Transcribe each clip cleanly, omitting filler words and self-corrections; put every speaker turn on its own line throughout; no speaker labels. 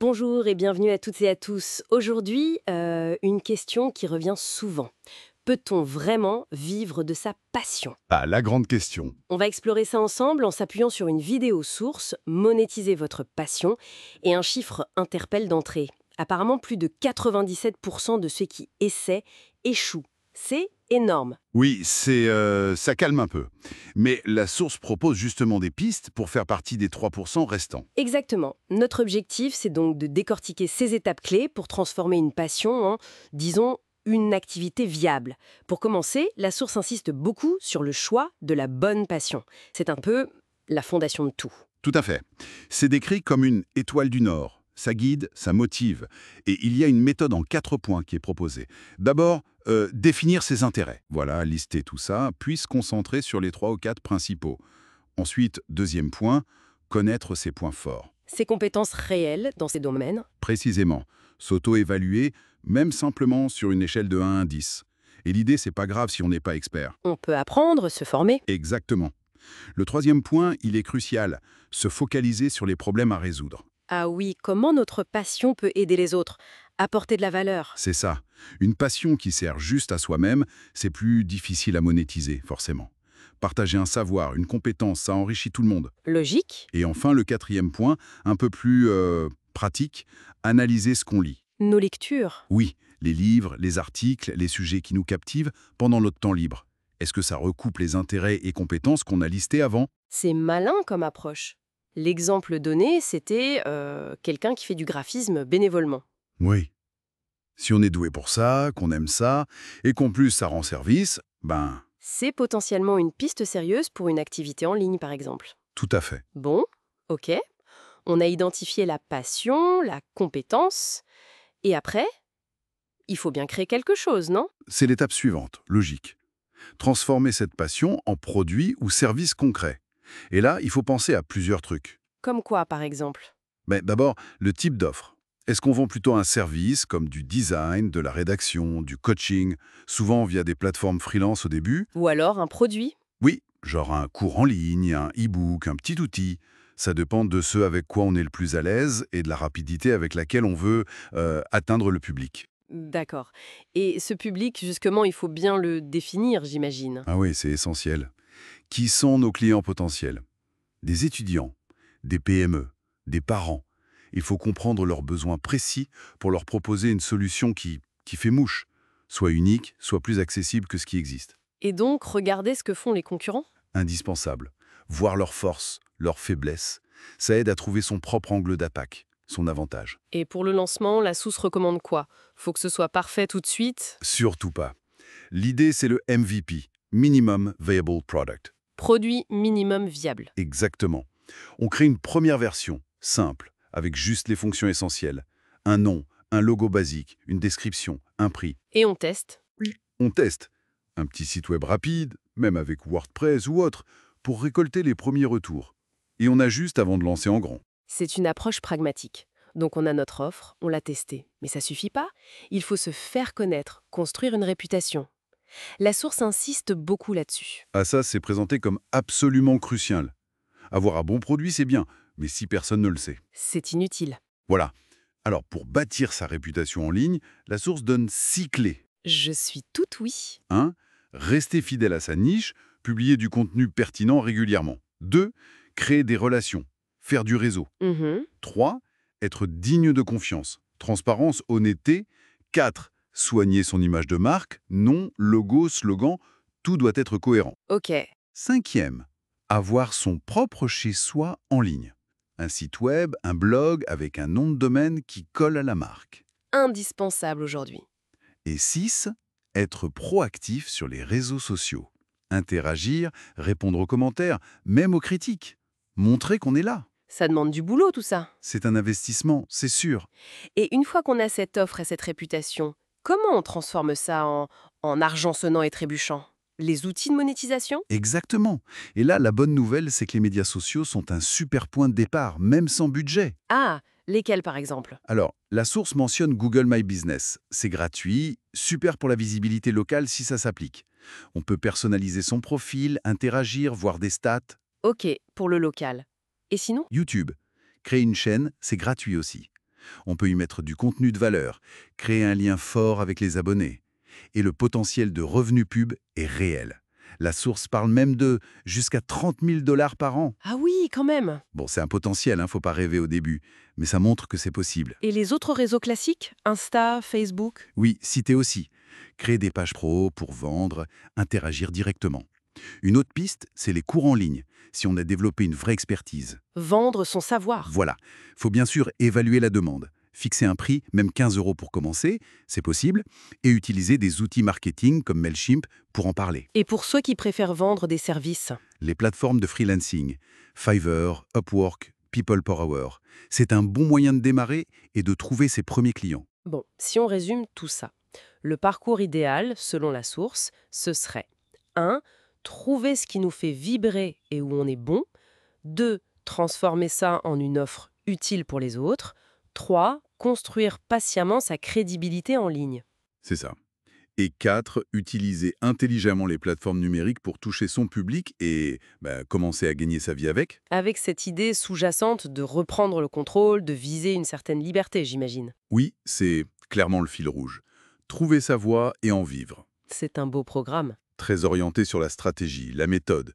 Bonjour et bienvenue à toutes et à tous. Aujourd'hui, une question qui revient souvent. Peut-on vraiment vivre de sa passion?
Ah, la grande question.
On va explorer ça ensemble en s'appuyant sur une vidéo source, monétiser votre passion, et un chiffre interpelle d'entrée. Apparemment, plus de 97% de ceux qui essaient échouent. C'est énorme.
Oui, ça calme un peu. Mais la source propose justement des pistes pour faire partie des 3% restants.
Exactement. Notre objectif, c'est donc de décortiquer ces étapes clés pour transformer une passion en, disons, une activité viable. Pour commencer, la source insiste beaucoup sur le choix de la bonne passion. C'est un peu la fondation de tout.
Tout à fait. C'est décrit comme une étoile du Nord. Ça guide, ça motive. Et il y a une méthode en 4 points qui est proposée. D'abord, définir ses intérêts. Voilà, lister tout ça, puis se concentrer sur les 3 ou 4 principaux. Ensuite, deuxième point, connaître ses points forts.
Ces compétences réelles dans ces domaines,
Précisément, s'auto-évaluer, même simplement sur une échelle de 1 à 10. Et l'idée, c'est pas grave si on n'est pas expert.
on peut apprendre, se former.
Exactement. Le troisième point, il est crucial, se focaliser sur les problèmes à résoudre.
Ah oui, comment notre passion peut aider les autres, apporter de la valeur.
C'est ça. Une passion qui sert juste à soi-même, c'est plus difficile à monétiser, forcément. Partager un savoir, une compétence, ça enrichit tout le monde.
Logique.
Et enfin, le quatrième point, un peu plus pratique, analyser ce qu'on lit.
Nos lectures.
Oui, les livres, les articles, les sujets qui nous captivent pendant notre temps libre. Est-ce que ça recoupe les intérêts et compétences qu'on a listés avant?
C'est malin comme approche. L'exemple donné, c'était quelqu'un qui fait du graphisme bénévolement.
Oui. Si on est doué pour ça, qu'on aime ça, et qu'en plus ça rend service, ben,
C'est potentiellement une piste sérieuse pour une activité en ligne, par exemple.
tout à fait.
Bon, ok. On a identifié la passion, la compétence. Et après, il faut bien créer quelque chose, non?
C'est l'étape suivante, logique. Transformer cette passion en produit ou service concret. Et là, il faut penser à plusieurs trucs.
Comme quoi, par exemple?
Mais d'abord, le type d'offre. Est-ce qu'on vend plutôt un service comme du design, de la rédaction, du coaching, souvent via des plateformes freelance au début?
Ou alors un produit?
Oui, genre un cours en ligne, un e-book, un petit outil. Ça dépend de ce avec quoi on est le plus à l'aise et de la rapidité avec laquelle on veut atteindre le public.
D'accord. Et ce public, justement, il faut bien le définir, j'imagine.
Ah oui, c'est essentiel. Qui sont nos clients potentiels? Des étudiants, des PME, des parents. Il faut comprendre leurs besoins précis pour leur proposer une solution qui fait mouche, soit unique, soit plus accessible que ce qui existe.
Et donc, regardez ce que font les concurrents?
Indispensable. Voir leurs forces, leurs faiblesses. Ça aide à trouver son propre angle d'attaque, son avantage.
Et pour le lancement, la source recommande quoi? Faut que ce soit parfait tout de suite?
Surtout pas. L'idée, c'est le MVP, Minimum Viable Product.
Produit minimum viable.
Exactement. On crée une première version, simple, avec juste les fonctions essentielles. Un nom, un logo basique, une description, un prix.
Et on teste.
On teste. Un petit site web rapide, même avec WordPress ou autre, pour récolter les premiers retours. Et on ajuste avant de lancer en grand.
C'est une approche pragmatique. Donc on a notre offre, on l'a testée. Mais ça suffit pas. Il faut se faire connaître, construire une réputation. La source insiste beaucoup là-dessus.
Ah ça, c'est présenté comme absolument crucial. Avoir un bon produit, c'est bien, mais si personne ne le sait.
C'est inutile.
Voilà. Alors, pour bâtir sa réputation en ligne, la source donne 6 clés.
Je suis tout oui.
1. Rester fidèle à sa niche, publier du contenu pertinent régulièrement. 2. Créer des relations, faire du réseau.
Mhm.
3. Être digne de confiance, transparence, honnêteté. 4. Soigner son image de marque, nom, logo, slogan, tout doit être cohérent.
Ok.
5e, avoir son propre chez-soi en ligne. Un site web, un blog avec un nom de domaine qui colle à la marque.
Indispensable aujourd'hui.
Et 6, être proactif sur les réseaux sociaux. Interagir, répondre aux commentaires, même aux critiques. Montrer qu'on est là.
Ça demande du boulot tout ça.
C'est un investissement, c'est sûr.
Et une fois qu'on a cette offre et cette réputation, comment on transforme ça en argent sonnant et trébuchant? Les outils de monétisation?
Exactement. Et là, la bonne nouvelle, c'est que les médias sociaux sont un super point de départ, même sans budget.
Ah, lesquels par exemple?
Alors, la source mentionne Google My Business. C'est gratuit, super pour la visibilité locale si ça s'applique. On peut personnaliser son profil, interagir, voir des stats.
Ok, pour le local. Et sinon?
YouTube. Créer une chaîne, c'est gratuit aussi. On peut y mettre du contenu de valeur, créer un lien fort avec les abonnés. Et le potentiel de revenus pub est réel. La source parle même de jusqu'à 30 000 $ par an.
Ah oui, quand même.
Bon, c'est un potentiel, faut pas rêver au début, mais ça montre que c'est possible.
Et les autres réseaux classiques? Insta, Facebook?
Oui, citer aussi. Créer des pages pro pour vendre, interagir directement. Une autre piste, c'est les cours en ligne, si on a développé une vraie expertise.
Vendre son savoir.
Voilà. Faut bien sûr évaluer la demande. Fixer un prix, même 15 € pour commencer, c'est possible, et utiliser des outils marketing comme Mailchimp pour en parler.
Et pour ceux qui préfèrent vendre des services?
Les plateformes de freelancing, Fiverr, Upwork, People Per Hour, c'est un bon moyen de démarrer et de trouver ses premiers clients.
Bon, si on résume tout ça, le parcours idéal, selon la source, ce serait 1. Trouver ce qui nous fait vibrer et où on est bon. 2. Transformer ça en une offre utile pour les autres. 3. Construire patiemment sa crédibilité en ligne.
C'est ça. Et 4, utiliser intelligemment les plateformes numériques pour toucher son public et commencer à gagner sa vie avec.
Avec cette idée sous-jacente de reprendre le contrôle, de viser une certaine liberté, j'imagine.
Oui, c'est clairement le fil rouge. Trouver sa voie et en vivre.
C'est un beau programme.
Très orienté sur la stratégie, la méthode.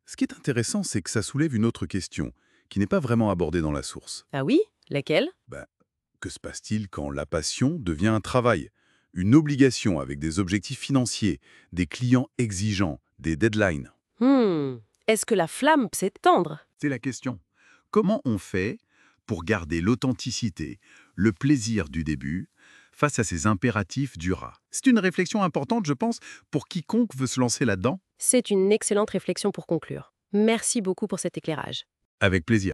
Ce qui est intéressant, c'est que ça soulève une autre question, qui n'est pas vraiment abordée dans la source.
Ah oui? Laquelle?
Que se passe-t-il quand la passion devient un travail? Une obligation avec des objectifs financiers, des clients exigeants, des deadlines?
Est-ce que la flamme peut s'étendre?
C'est la question. Comment on fait pour garder l'authenticité, le plaisir du début, face à ces impératifs du rat? C'est une réflexion importante, je pense, pour quiconque veut se lancer là-dedans.
C'est une excellente réflexion pour conclure. Merci beaucoup pour cet éclairage.
Avec plaisir.